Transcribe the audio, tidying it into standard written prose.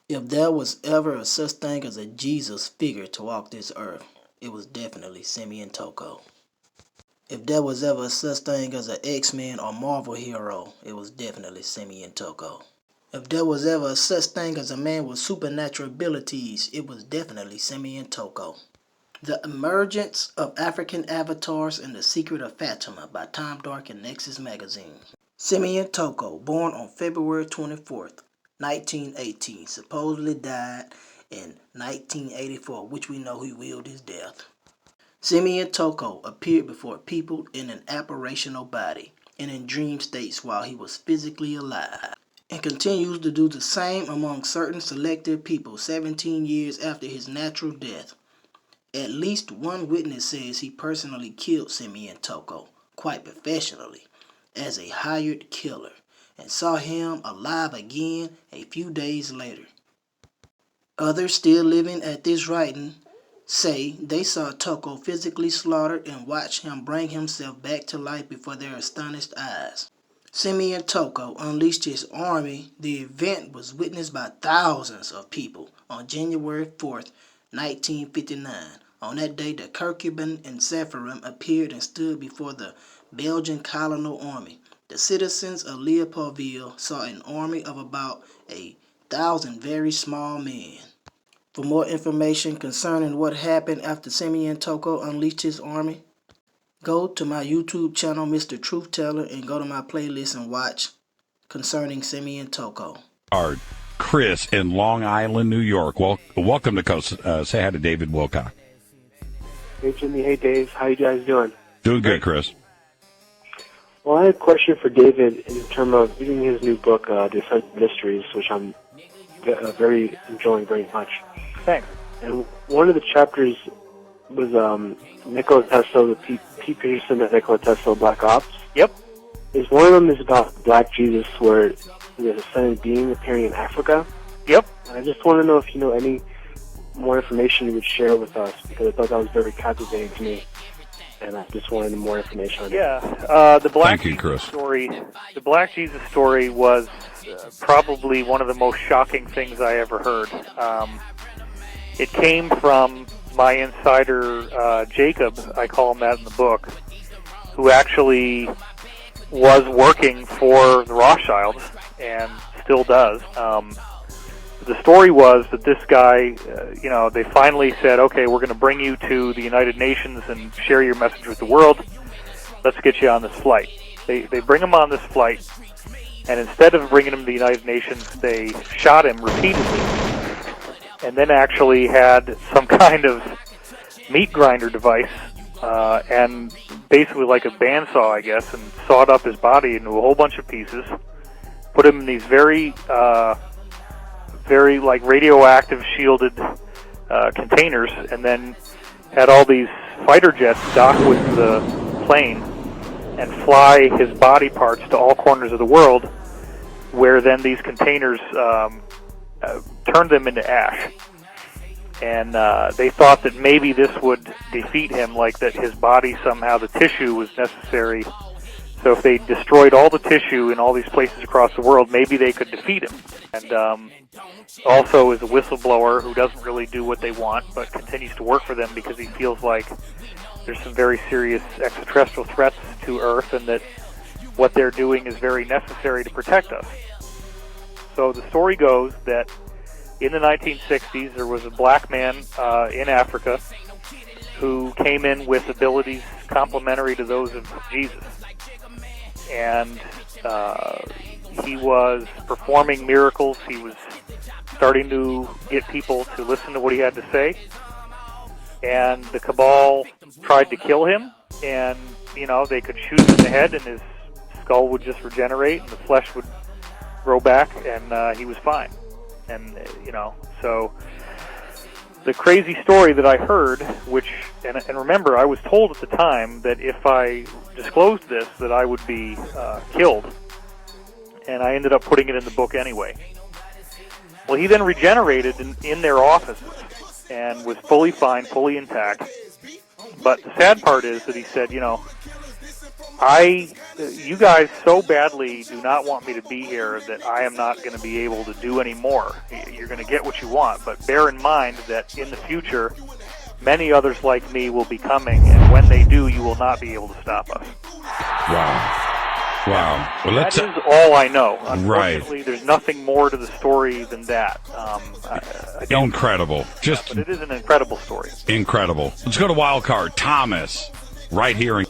If there was ever a such thing as a Jesus figure to walk this earth, it was definitely Simeon Toko. If there was ever a such thing as an X-Men or Marvel hero, it was definitely Simeon Toko. If there was ever a such thing as a man with supernatural abilities, it was definitely Simeon Toko. The Emergence of African Avatars and the Secret of Fatima by Tom Dark and Nexus Magazine. Simeon Toko, born on February 24th, 1918, supposedly died in 1984, which we know he willed his death. Simeon Toko appeared before people in an apparitional body and in dream states while he was physically alive, and continues to do the same among certain selected people 17 years after his natural death. At least one witness says he personally killed Simeon Toko, quite professionally, as a hired killer, and saw him alive again a few days later. Others still living at this writing say they saw Toko physically slaughtered and watched him bring himself back to life before their astonished eyes. Simeon Toko unleashed his army. The event was witnessed by thousands of people on January 4th, 1959. On that day, the Curcuban and Sephirim appeared and stood before the Belgian colonial army. The citizens of Leopoldville saw an army of about 1,000 very small men. For more information concerning what happened after Simeon Toko unleashed his army, go to my YouTube channel, Mr. Truth Teller, and go to my playlist and watch concerning Simeon Toko. Chris in Long Island, New York. Welcome to Coast. Say hi to David Wilcock. Hey, Jimmy. Hey, Dave. How you guys doing? Doing good, Chris. Well, I had a question for David in terms of reading his new book, Defense Mysteries, which I'm very enjoying very much. Thanks. And one of the chapters was Nikola Tesla, the Pete Peterson and Nikola Tesla Black Ops. Yep. One of them is about Black Jesus, where there's a ascended being appearing in Africa. Yep. And I just want to know if you know any more information you would share with us, because I thought that was very captivating to me, and I just wanted more information on it. Yeah. The Black Thank you, Jesus Chris. story. The Black Jesus story was probably one of the most shocking things I ever heard. It came from my insider, Jacob, I call him that in the book, who actually was working for the Rothschilds and still does. The story was that this guy, they finally said, okay, we're going to bring you to the United Nations and share your message with the world. Let's get you on this flight. They bring him on this flight, and instead of bringing him to the United Nations, they shot him repeatedly, and then actually had some kind of meat grinder device, and basically like a bandsaw, I guess, and sawed up his body into a whole bunch of pieces, put him in these very like radioactive shielded containers, and then had all these fighter jets dock with the plane and fly his body parts to all corners of the world, where then these containers turned them into ash. And they thought that maybe this would defeat him, like that his body somehow, the tissue was necessary. So if they destroyed all the tissue in all these places across the world, maybe they could defeat him. And also is a whistleblower who doesn't really do what they want, but continues to work for them because he feels like there's some very serious extraterrestrial threats to Earth, and that what they're doing is very necessary to protect us. So the story goes that in the 1960s, there was a black man in Africa who came in with abilities complementary to those of Jesus. And he was performing miracles. He was starting to get people to listen to what he had to say. And the cabal tried to kill him, and, they could shoot him in the head, and his skull would just regenerate, and the flesh would grow back, and he was fine. And, so the crazy story that I heard, and remember, I was told at the time that if I disclosed this, that I would be killed, and I ended up putting it in the book anyway. Well, he then regenerated in their offices and was fully fine, fully intact. But the sad part is that he said, I you guys so badly do not want me to be here that I am not going to be able to do any more. You're going to get what you want, but bear in mind that in the future, many others like me will be coming, and when they do, you will not be able to stop us. Wow. Well, that is all I know. Unfortunately, right. There's nothing more to the story than that. Incredible. But it is an incredible story. Incredible. Let's go to Wild Card. Thomas, right here in